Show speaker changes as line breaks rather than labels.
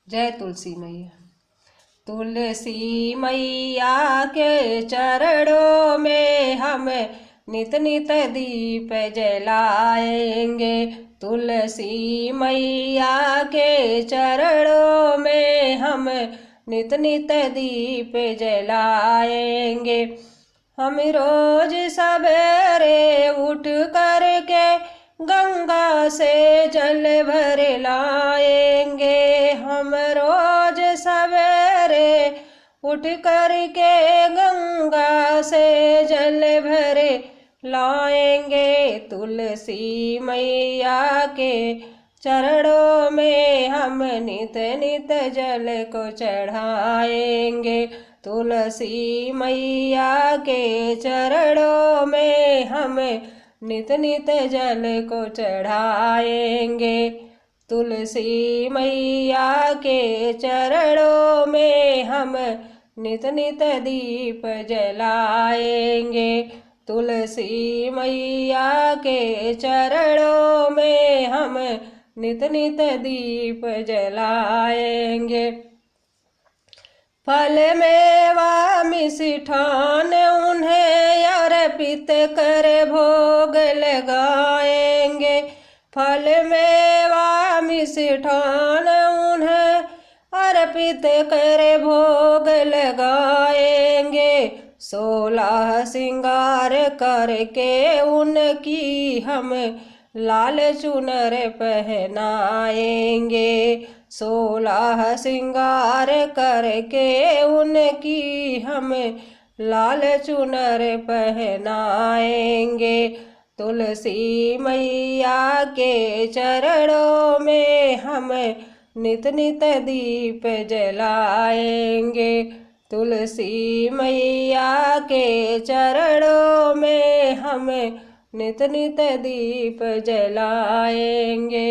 जय तुलसी मैया। तुलसी मैया के चरणों में हम नित नित दीप जलाएंगे। तुलसी मैया के चरणों में हम नित नित दीप जलाएंगे। हम रोज सवेरे उठ करके गंगा से जल भर लाएंगे। हम रोज सवेरे उठ करके गंगा से जल भर लाएंगे। तुलसी मैया के चरणों में हम नित नित जल को चढ़ाएंगे। तुलसी मैया के चरणों में हम नित नित जल को चढ़ाएंगे। तुलसी मैया के चरणों में हम नित नित दीप जलाएंगे। तुलसी मैया के चरणों में हम नित नित दीप जलाएंगे। फल मेवा मिष्ठान उन्हें अर्पित कर भोग लगाएंगे। फल मेवा मिष्ठान उन्हें अर्पित कर भोग लगाएंगे। 16 श्रृंगार करके उनकी हम लाल चुनर पहनाएंगे। 16 श्रृंगार करके उनकी हम लाल चुनर पहनाएंगे। तुलसी मैया के चरणों में हम नित नित दीप जलाएंगे। तुलसी मैया के चरणों में हम नित नित दीप जलाएंगे।